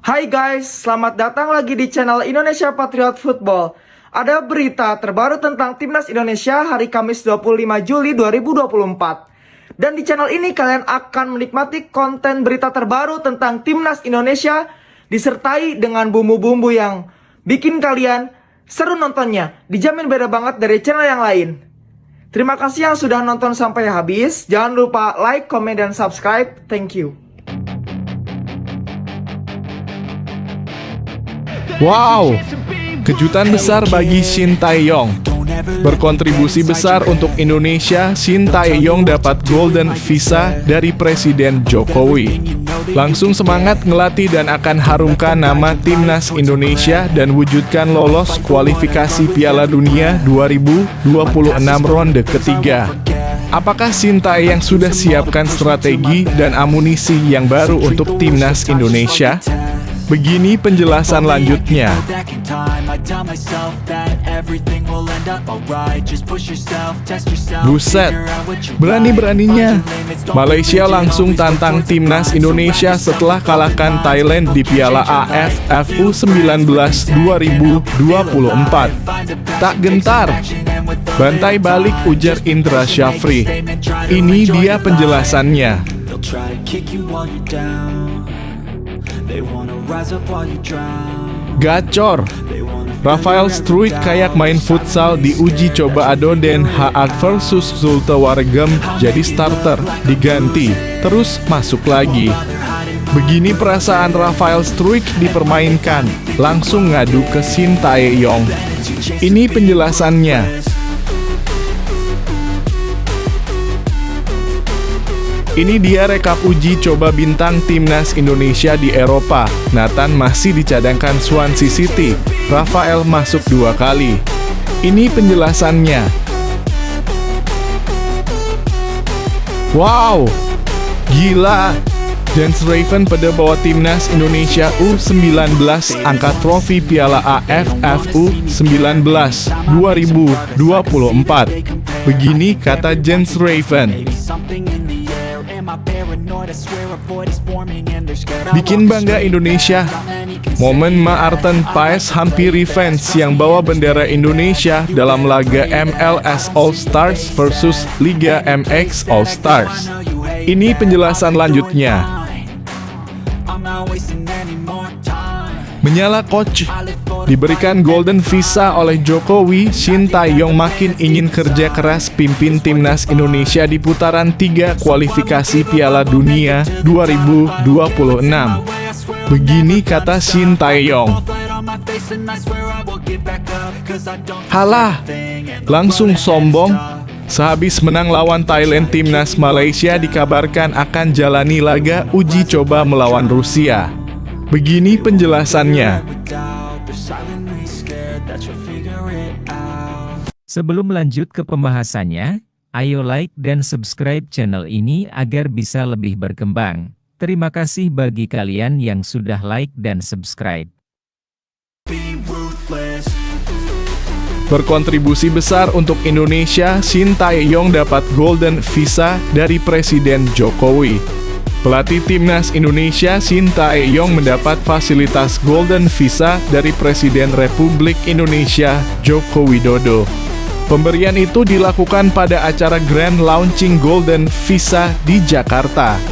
Hai guys, selamat datang lagi di channel Indonesia Patriot Football. Ada berita terbaru tentang Timnas Indonesia hari Kamis 25 Juli 2024. Dan di channel ini kalian akan menikmati konten berita terbaru tentang Timnas Indonesia disertai dengan bumbu-bumbu yang bikin kalian seru nontonnya. Dijamin beda banget dari channel yang lain. Terima kasih yang sudah nonton sampai habis. Jangan lupa like, comment, dan subscribe. Thank you. Wow, kejutan besar bagi Shin Tae-yong. Berkontribusi besar untuk Indonesia, Shin Tae-yong dapat Golden Visa dari Presiden Jokowi. Langsung semangat ngelatih dan akan harumkan nama Timnas Indonesia dan wujudkan lolos kualifikasi Piala Dunia 2026 ronde ketiga. Apakah Shin Tae-yong sudah siapkan strategi dan amunisi yang baru untuk Timnas Indonesia? Begini penjelasan lanjutnya. Buset, berani-beraninya Malaysia langsung tantang Timnas Indonesia setelah kalahkan Thailand di Piala AFF U19 2024. Tak gentar, bantai balik, ujar Indra Syafri. Ini dia penjelasannya. Gacor, Rafael Struijk kayak main futsal di uji coba Ado Den Haag versus Zulte Waregem, jadi starter, diganti, terus masuk lagi. Begini perasaan Rafael Struijk dipermainkan, langsung ngadu ke Shin Tae-yong. Ini penjelasannya. Ini dia rekap uji coba bintang Timnas Indonesia di Eropa. Nathan masih dicadangkan Swansea City. Rafael masuk 2 kali. Ini penjelasannya. Wow, gila. Jens Raven pada bawa Timnas Indonesia U19 angkat trofi Piala AFF U19 2024. Begini kata Jens Raven. Bikin bangga Indonesia. Momen Maarten Paes hampir revenge yang bawa bendera Indonesia dalam laga MLS All Stars versus Liga MX All Stars. Ini penjelasan lanjutnya. Menyala coach, diberikan Golden Visa oleh Jokowi, Shin Tae-yong makin ingin kerja keras pimpin Timnas Indonesia di putaran 3 kualifikasi Piala Dunia 2026. Begini kata Shin Tae-yong. Halah, langsung sombong. Sehabis menang lawan Thailand, Timnas Malaysia dikabarkan akan jalani laga uji coba melawan Rusia. Begini penjelasannya. Sebelum lanjut ke pembahasannya, ayo like dan subscribe channel ini agar bisa lebih berkembang. Terima kasih bagi kalian yang sudah like dan subscribe. Berkontribusi besar untuk Indonesia, Shin Tae-yong dapat Golden Visa dari Presiden Jokowi. Pelatih Timnas Indonesia Shin Tae-yong mendapat fasilitas Golden Visa dari Presiden Republik Indonesia Joko Widodo. Pemberian itu dilakukan pada acara Grand Launching Golden Visa di Jakarta.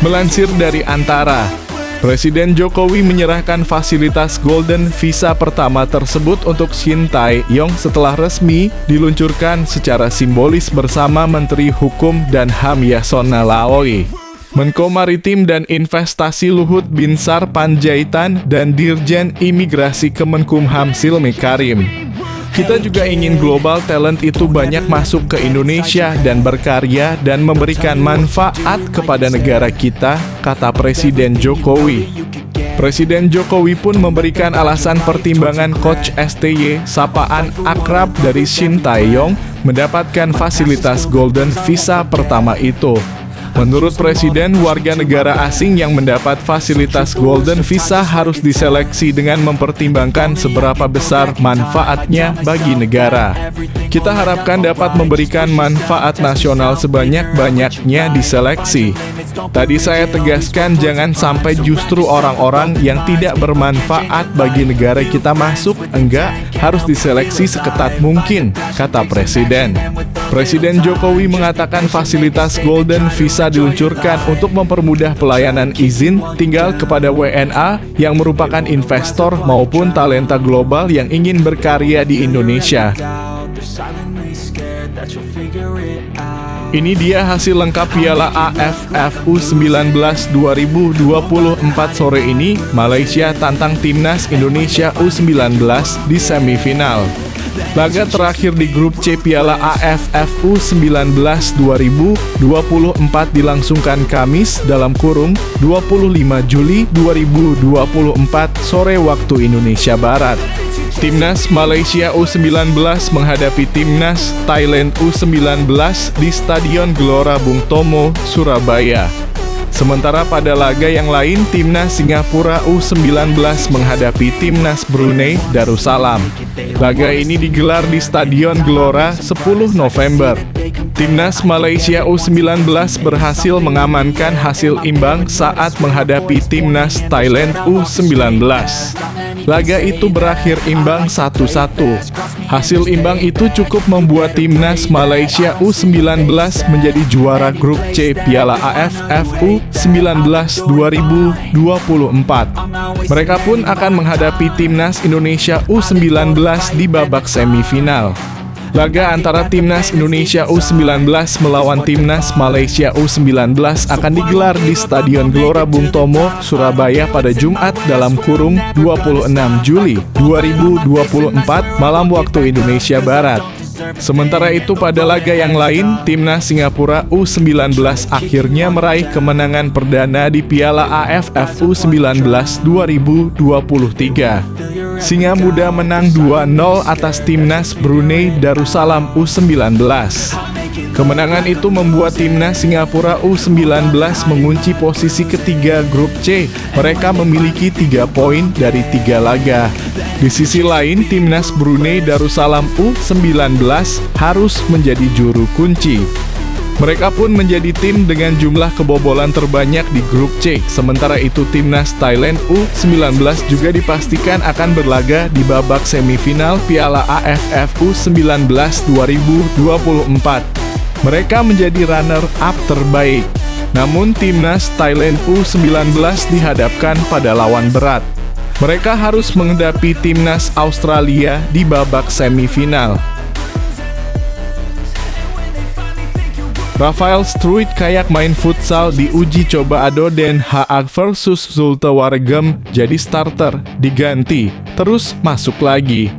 Melansir dari Antara, Presiden Jokowi menyerahkan fasilitas Golden Visa pertama tersebut untuk Shin Tae-yong setelah resmi diluncurkan secara simbolis bersama Menteri Hukum dan HAM Yasona Laoly, Menko Maritim dan Investasi Luhut Binsar Panjaitan, dan Dirjen Imigrasi Kemenkumham Silmi Karim. Kita juga ingin global talent itu banyak masuk ke Indonesia dan berkarya dan memberikan manfaat kepada negara kita, kata Presiden Jokowi. Presiden Jokowi pun memberikan alasan pertimbangan Coach STY, sapaan akrab dari Shin Tae-yong, mendapatkan fasilitas Golden Visa pertama itu. Menurut Presiden, warga negara asing yang mendapat fasilitas Golden Visa harus diseleksi dengan mempertimbangkan seberapa besar manfaatnya bagi negara. Kita harapkan dapat memberikan manfaat nasional sebanyak-banyaknya diseleksi. Tadi saya tegaskan jangan sampai justru orang-orang yang tidak bermanfaat bagi negara kita masuk, enggak, harus diseleksi seketat mungkin, kata Presiden. Presiden Jokowi mengatakan fasilitas Golden Visa diluncurkan untuk mempermudah pelayanan izin tinggal kepada WNA yang merupakan investor maupun talenta global yang ingin berkarya di Indonesia. Ini dia hasil lengkap Piala AFF U19 2024 sore ini. Malaysia tantang Timnas Indonesia U19 di semifinal. Laga terakhir di grup C Piala AFF U19 2024 dilangsungkan Kamis (25 Juli 2024) sore waktu Indonesia Barat. Timnas Malaysia U19 menghadapi Timnas Thailand U19 di Stadion Gelora Bung Tomo, Surabaya. Sementara pada laga yang lain, Timnas Singapura U19 menghadapi Timnas Brunei Darussalam. Laga ini digelar di Stadion Gelora 10 November. Timnas Malaysia U19 berhasil mengamankan hasil imbang saat menghadapi Timnas Thailand U19. Laga itu berakhir imbang 1-1. Hasil imbang itu cukup membuat Timnas Malaysia U19 menjadi juara grup C Piala AFF U19 2024. Mereka pun akan menghadapi Timnas Indonesia U19 di babak semifinal. Laga antara Timnas Indonesia U19 melawan Timnas Malaysia U19 akan digelar di Stadion Gelora Bung Tomo, Surabaya pada Jumat (26 Juli 2024) malam waktu Indonesia Barat. Sementara itu pada laga yang lain, Timnas Singapura U19 akhirnya meraih kemenangan perdana di Piala AFF U19 2023. Singa Muda menang 2-0 atas Timnas Brunei Darussalam U19. Kemenangan itu membuat Timnas Singapura U19 mengunci posisi ketiga grup C. Mereka memiliki 3 poin dari 3 laga. Di sisi lain, Timnas Brunei Darussalam U19 harus menjadi juru kunci. Mereka pun menjadi tim dengan jumlah kebobolan terbanyak di grup C. Sementara itu Timnas Thailand U19 juga dipastikan akan berlaga di babak semifinal Piala AFF U19 2024. Mereka menjadi runner-up terbaik. Namun Timnas Thailand U19 dihadapkan pada lawan berat. Mereka harus menghadapi Timnas Australia di babak semifinal. Rafael Struijk kayak main futsal di uji coba ADO Den Haag versus Zulte Waregem jadi starter, diganti, terus masuk lagi.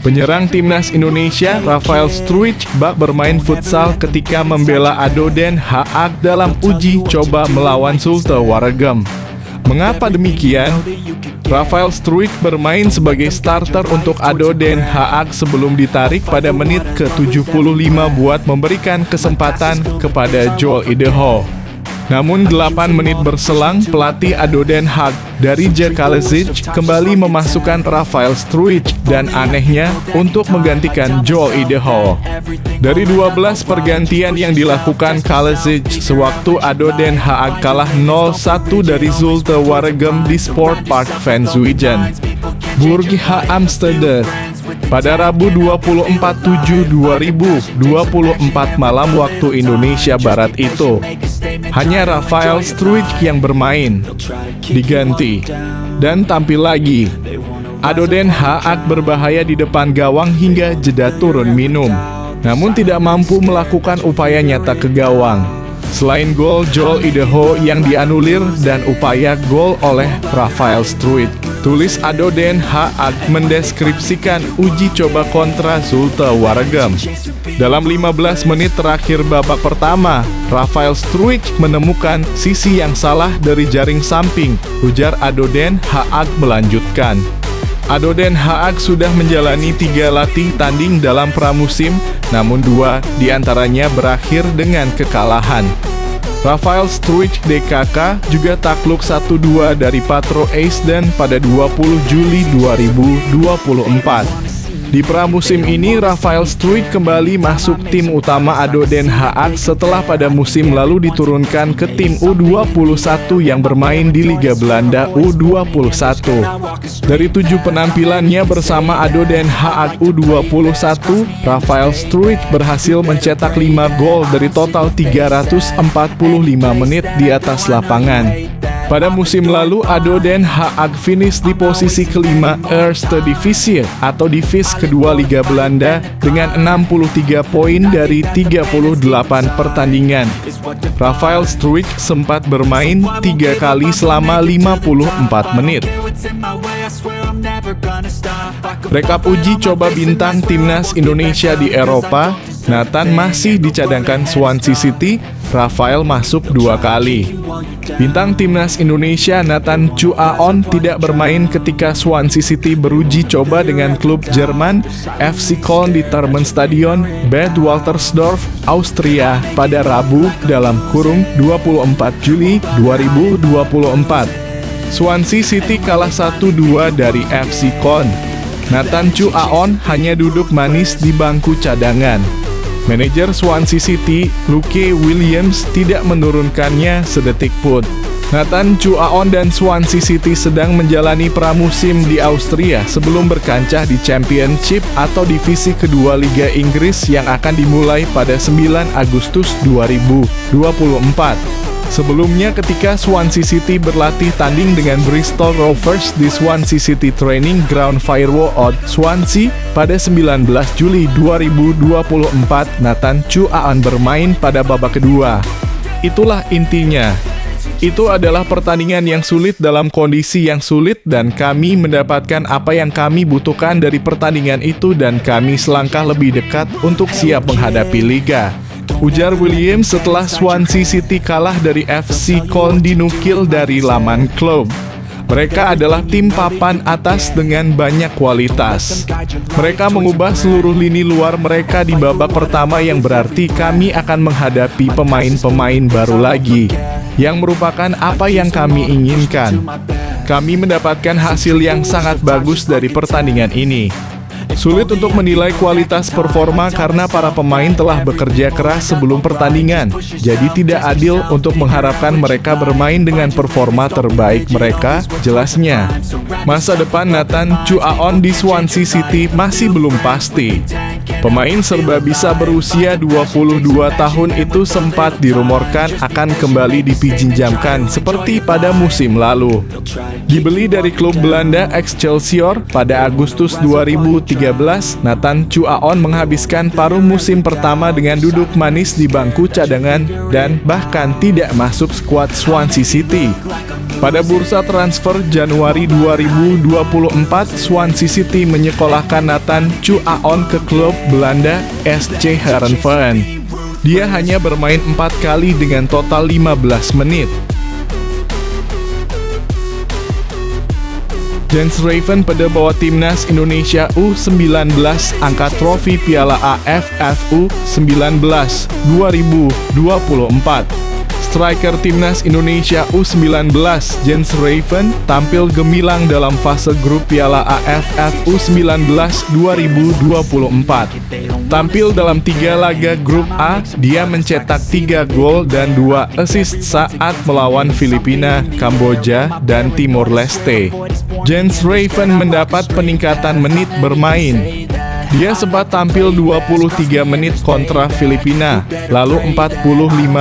Penyerang Timnas Indonesia, Rafael Struijk, bak bermain futsal ketika membela ADO Den Haag dalam uji coba melawan Zulte Waregem. Mengapa demikian? Rafael Struijk bermain sebagai starter untuk ADO Den Haag sebelum ditarik pada menit ke-75 buat memberikan kesempatan kepada Joel Ideho. Namun 8 menit berselang, pelatih ADO Den Haag dari Kalezic kembali memasukkan Rafael Struijk dan anehnya untuk menggantikan Joel Ideho. Dari 12 pergantian yang dilakukan Kalezic sewaktu ADO Den Haag kalah 0-1 dari Zulte Waregem di Sport Park Van Zuijen, Burgh Amsterdam. Pada Rabu 24/7/2024 malam waktu Indonesia Barat itu, hanya Rafael Struijk yang bermain, diganti, dan tampil lagi. ADO Den Haag berbahaya di depan gawang hingga jeda turun minum, namun tidak mampu melakukan upaya nyata ke gawang. Selain gol Joel Ideho yang dianulir dan upaya gol oleh Rafael Struijk, tulis ADO Den Haag mendeskripsikan uji coba kontra Zulte Waregem. Dalam 15 menit terakhir babak pertama, Rafael Struijk menemukan sisi yang salah dari jaring samping, ujar ADO Den Haag melanjutkan. ADO Den Haag sudah menjalani 3 latih tanding dalam pramusim, namun 2 diantaranya berakhir dengan kekalahan. Rafael Struijk DKK juga takluk 1-2 dari Patro Eisden pada 20 Juli 2024. Di pramusim ini, Rafael Struijk kembali masuk tim utama ADO Den Haag setelah pada musim lalu diturunkan ke tim U21 yang bermain di Liga Belanda U21. Dari 7 penampilannya bersama ADO Den Haag U21, Rafael Struijk berhasil mencetak 5 gol dari total 345 menit di atas lapangan. Pada musim lalu, ADO Den Haag finish di posisi kelima Eerste Divisie atau Divis kedua Liga Belanda dengan 63 poin dari 38 pertandingan. Rafael Struijk sempat bermain 3 kali selama 54 menit. Rekap uji coba bintang timnas Indonesia di Eropa, Nathan masih dicadangkan Swansea City, Rafael masuk 2 kali. Bintang timnas Indonesia Nathan Chu Aon tidak bermain ketika Swansea City beruji coba dengan klub Jerman FC Köln di Thermenstadion, Bad Waltersdorf, Austria pada Rabu (24 Juli 2024). Swansea City kalah 1-2 dari FC Köln. Nathan Chu Aon hanya duduk manis di bangku cadangan. Manajer Swansea City, Luke Williams, tidak menurunkannya sedetik pun. Nathan Chu Aon dan Swansea City sedang menjalani pramusim di Austria sebelum berkancah di Championship atau divisi kedua Liga Inggris yang akan dimulai pada 9 Agustus 2024. Sebelumnya ketika Swansea City berlatih tanding dengan Bristol Rovers di Swansea City Training Ground Firewall, Swansea, pada 19 Juli 2024, Nathan Chu Aon bermain pada babak kedua. Itulah intinya. Itu adalah pertandingan yang sulit dalam kondisi yang sulit dan kami mendapatkan apa yang kami butuhkan dari pertandingan itu dan kami selangkah lebih dekat untuk siap menghadapi Liga. Ujar Williams setelah Swansea City kalah dari FC Köln dinukil dari laman klub. Mereka adalah tim papan atas dengan banyak kualitas. Mereka mengubah seluruh lini luar mereka di babak pertama yang berarti kami akan menghadapi pemain-pemain baru lagi, yang merupakan apa yang kami inginkan. Kami mendapatkan hasil yang sangat bagus dari pertandingan ini. Sulit untuk menilai kualitas performa karena para pemain telah bekerja keras sebelum pertandingan. Jadi tidak adil untuk mengharapkan mereka bermain dengan performa terbaik mereka, jelasnya. Masa depan Nathan Chu Aon di Swansea City masih belum pasti. Pemain serba bisa berusia 22 tahun itu sempat dirumorkan akan kembali dipinjamkan seperti pada musim lalu. Dibeli dari klub Belanda Excelsior pada Agustus 2013, Nathan Chu Aon menghabiskan paruh musim pertama dengan duduk manis di bangku cadangan dan bahkan tidak masuk skuad Swansea City. Pada bursa transfer Januari 2024, Swansea City menyekolahkan Nathan Chu Aon ke klub Belanda SC Heerenveen. Dia hanya bermain 4 kali dengan total 15 menit. Jens Raven pada bawa timnas Indonesia U19 angkat trofi Piala AFF U19 2024. Striker timnas Indonesia U19 Jens Raven tampil gemilang dalam fase grup Piala AFF U19 2024. Tampil dalam 3 laga grup A, dia mencetak 3 gol dan 2 assist saat melawan Filipina, Kamboja, dan Timor Leste. Jens Raven mendapat peningkatan menit bermain. Dia sempat tampil 23 menit kontra Filipina, lalu 45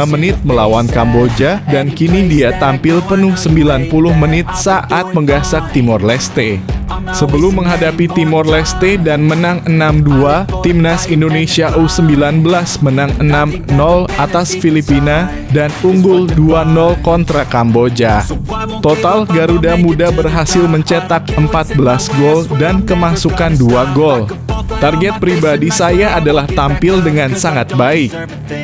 menit melawan Kamboja, dan kini dia tampil penuh 90 menit saat menggasak Timor Leste. Sebelum menghadapi Timor Leste dan menang 6-2, timnas Indonesia U19 menang 6-0 atas Filipina dan unggul 2-0 kontra Kamboja. Total Garuda Muda berhasil mencetak 14 gol dan kemasukan 2 gol. Target pribadi saya adalah tampil dengan sangat baik.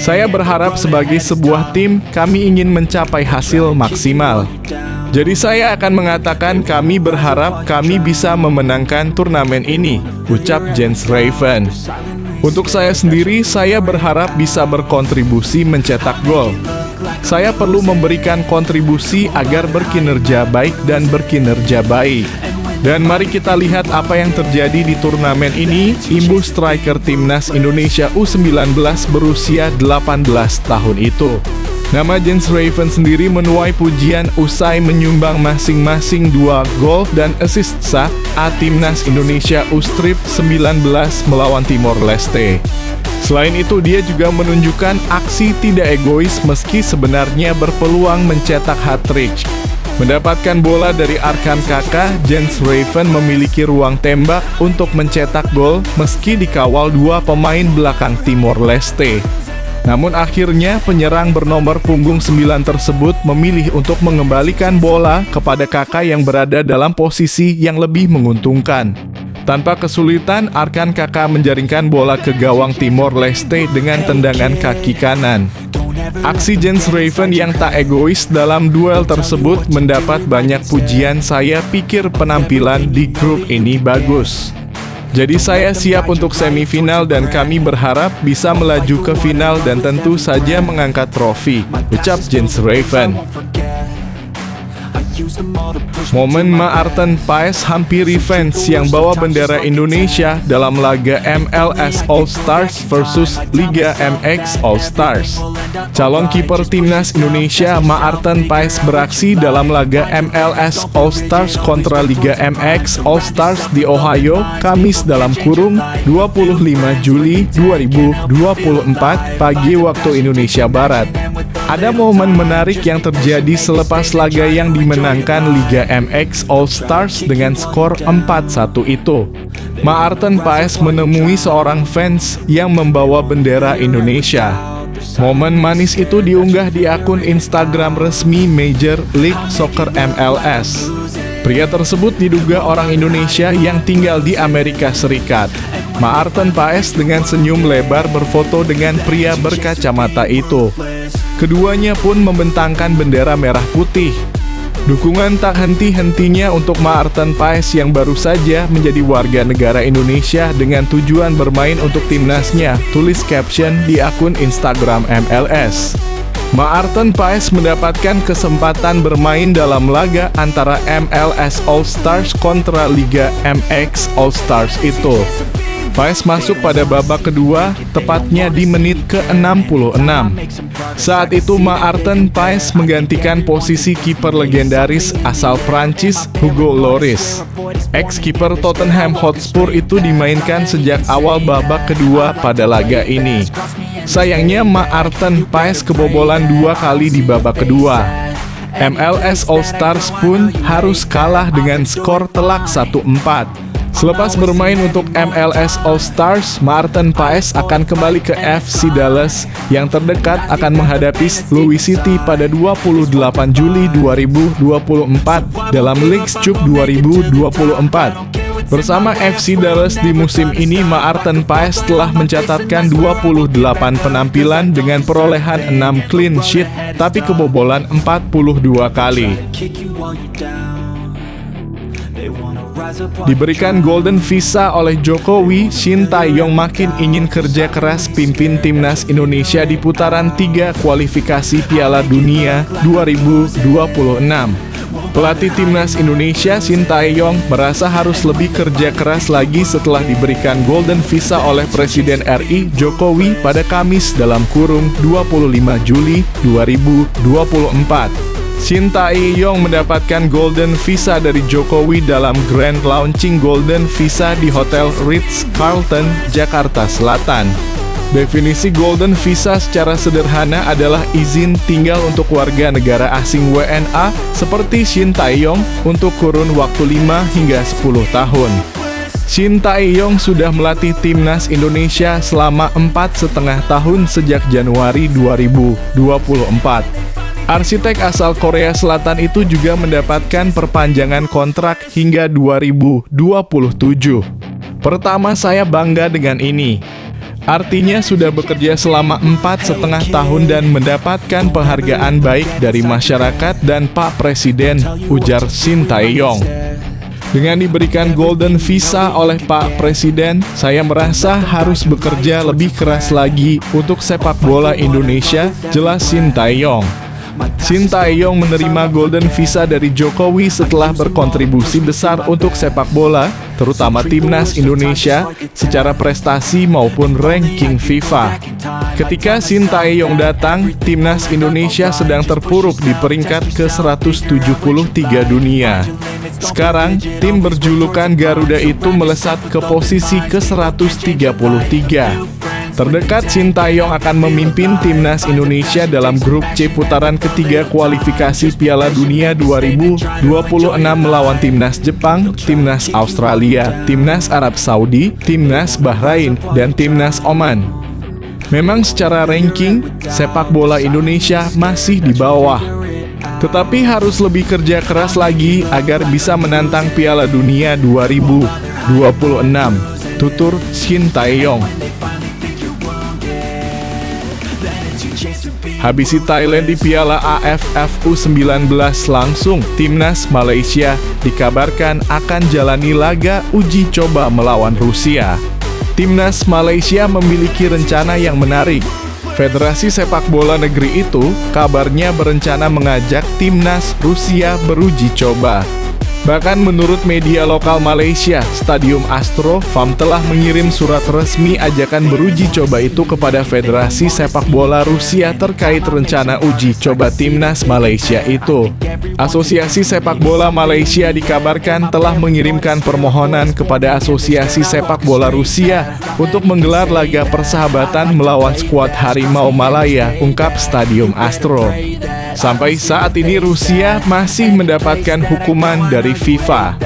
Saya berharap sebagai sebuah tim, kami ingin mencapai hasil maksimal. Jadi saya akan mengatakan kami berharap kami bisa memenangkan turnamen ini, ucap Jens Raven. Untuk saya sendiri, saya berharap bisa berkontribusi mencetak gol. Saya perlu memberikan kontribusi agar berkinerja baik dan berkinerja baik. Dan mari kita lihat apa yang terjadi di turnamen ini. Imbuh striker timnas Indonesia U19 berusia 18 tahun itu. Nama Jens Raven sendiri menuai pujian usai menyumbang masing-masing 2 gol dan assist saat timnas Indonesia U-Strip 19 melawan Timor Leste. Selain itu, dia juga menunjukkan aksi tidak egois meski sebenarnya berpeluang mencetak hat-trick. Mendapatkan bola dari Arkan Kakak, Jens Raven memiliki ruang tembak untuk mencetak gol meski dikawal 2 pemain belakang Timor Leste. Namun akhirnya penyerang bernomor punggung 9 tersebut memilih untuk mengembalikan bola kepada Kakak yang berada dalam posisi yang lebih menguntungkan. Tanpa kesulitan, Arkan Kakak menjaringkan bola ke gawang Timor Leste dengan tendangan kaki kanan. Aksi Jens Raven yang tak egois dalam duel tersebut mendapat banyak pujian. Saya pikir penampilan di grup ini bagus. Jadi saya siap untuk semifinal dan kami berharap bisa melaju ke final dan tentu saja mengangkat trofi, ucap Jens Raven. Momen Maarten Paes hampiri fans yang bawa bendera Indonesia dalam laga MLS All Stars versus Liga MX All Stars. Calon kiper timnas Indonesia Maarten Paes beraksi dalam laga MLS All Stars kontra Liga MX All Stars di Ohio, Kamis dalam kurung 25 Juli 2024 pagi waktu Indonesia Barat. Ada momen menarik yang terjadi selepas laga yang dimenangkan Liga MX All Stars dengan skor 4-1 itu. Maarten Paes menemui seorang fans yang membawa bendera Indonesia. Momen manis itu diunggah di akun Instagram resmi Major League Soccer MLS. Pria tersebut diduga orang Indonesia yang tinggal di Amerika Serikat. Maarten Paes dengan senyum lebar berfoto dengan pria berkacamata itu. Keduanya pun membentangkan bendera merah putih. Dukungan tak henti-hentinya untuk Maarten Paes yang baru saja menjadi warga negara Indonesia dengan tujuan bermain untuk timnasnya, tulis caption di akun Instagram MLS. Maarten Paes mendapatkan kesempatan bermain dalam laga antara MLS All Stars kontra Liga MX All Stars itu. Paes masuk pada babak kedua, tepatnya di menit ke-66. Saat itu Maarten Paes menggantikan posisi kiper legendaris asal Prancis Hugo Lloris. Ex-kiper Tottenham Hotspur itu dimainkan sejak awal babak kedua pada laga ini. Sayangnya Maarten Paes kebobolan 2 kali di babak kedua. MLS All Stars pun harus kalah dengan skor telak 1-4. Selepas bermain untuk MLS All Stars, Maarten Paes akan kembali ke FC Dallas yang terdekat akan menghadapi Louis City pada 28 Juli 2024 dalam Leagues Cup 2024. Bersama FC Dallas di musim ini, Maarten Paes telah mencatatkan 28 penampilan dengan perolehan 6 clean sheet, tapi kebobolan 42 kali. Diberikan Golden Visa oleh Jokowi, Shin Tae-yong makin ingin kerja keras pimpin timnas Indonesia di putaran 3 kualifikasi Piala Dunia 2026. Pelatih timnas Indonesia Shin Tae-yong merasa harus lebih kerja keras lagi setelah diberikan Golden Visa oleh Presiden RI Jokowi pada Kamis dalam kurung 25 Juli 2024. Shin Tae-yong mendapatkan Golden Visa dari Jokowi dalam Grand Launching Golden Visa di Hotel Ritz-Carlton, Jakarta Selatan. Definisi Golden Visa secara sederhana adalah izin tinggal untuk warga negara asing WNA seperti Shin Tae-yong untuk kurun waktu 5 hingga 10 tahun. Shin Tae-yong sudah melatih timnas Indonesia selama 4,5 tahun sejak Januari 2024. Arsitek asal Korea Selatan itu juga mendapatkan perpanjangan kontrak hingga 2027. Pertama, saya bangga dengan ini. Artinya sudah bekerja selama 4,5 tahun dan mendapatkan penghargaan baik dari masyarakat dan Pak Presiden, ujar Shin Tae-yong. Dengan diberikan Golden Visa oleh Pak Presiden, saya merasa harus bekerja lebih keras lagi untuk sepak bola Indonesia, jelas Sintayong. Sintayong menerima Golden Visa dari Jokowi setelah berkontribusi besar untuk sepak bola, terutama timnas Indonesia, secara prestasi maupun ranking FIFA. Ketika Sintayong datang, timnas Indonesia sedang terpuruk di peringkat ke-173 dunia. Sekarang, tim berjulukan Garuda itu melesat ke posisi ke-133. Terdekat, Sintayong akan memimpin timnas Indonesia dalam grup C putaran ketiga kualifikasi Piala Dunia 2026 melawan timnas Jepang, timnas Australia, timnas Arab Saudi, timnas Bahrain, dan timnas Oman. Memang secara ranking, sepak bola Indonesia masih di bawah. Tetapi harus lebih kerja keras lagi agar bisa menantang Piala Dunia 2026, tutur Sintayong. Habisi Thailand di Piala AFF U19 langsung, timnas Malaysia dikabarkan akan jalani laga uji coba melawan Rusia. Timnas Malaysia memiliki rencana yang menarik. Federasi sepak bola negeri itu kabarnya berencana mengajak timnas Rusia beruji coba. Bahkan menurut media lokal Malaysia, Stadium Astro Farm telah mengirim surat resmi ajakan beruji coba itu kepada Federasi Sepak Bola Rusia terkait rencana uji coba timnas Malaysia itu. Asosiasi Sepak Bola Malaysia dikabarkan telah mengirimkan permohonan kepada Asosiasi Sepak Bola Rusia untuk menggelar laga persahabatan melawan skuad Harimau Malaya, ungkap Stadium Astro. Sampai saat ini Rusia masih mendapatkan hukuman dari FIFA.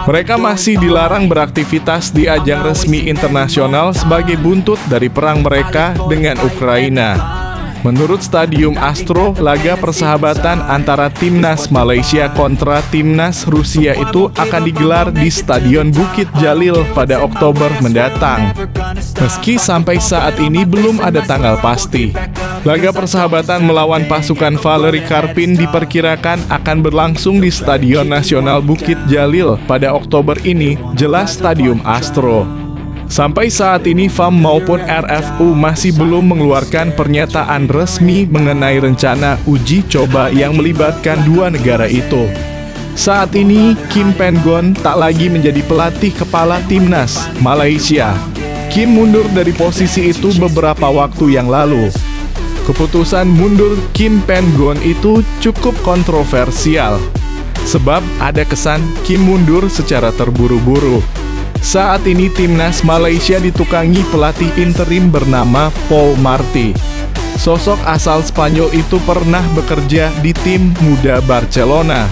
Mereka masih dilarang beraktivitas di ajang resmi internasional sebagai buntut dari perang mereka dengan Ukraina. Menurut Stadium Astro, laga persahabatan antara timnas Malaysia kontra timnas Rusia itu akan digelar di Stadion Bukit Jalil pada Oktober mendatang. Meski sampai saat ini belum ada tanggal pasti. Laga persahabatan melawan pasukan Valery Karpin diperkirakan akan berlangsung di Stadion Nasional Bukit Jalil pada Oktober ini, jelas Stadium Astro. Sampai saat ini FAM maupun RFU masih belum mengeluarkan pernyataan resmi mengenai rencana uji coba yang melibatkan dua negara itu. Saat ini, Kim Pen-gon tak lagi menjadi pelatih kepala timnas Malaysia. Kim mundur dari posisi itu beberapa waktu yang lalu. Keputusan mundur Kim Pen-gon itu cukup kontroversial, sebab ada kesan Kim mundur secara terburu-buru. Saat ini timnas Malaysia ditukangi pelatih interim bernama Paul Marty. Sosok asal Spanyol itu pernah bekerja di tim muda Barcelona.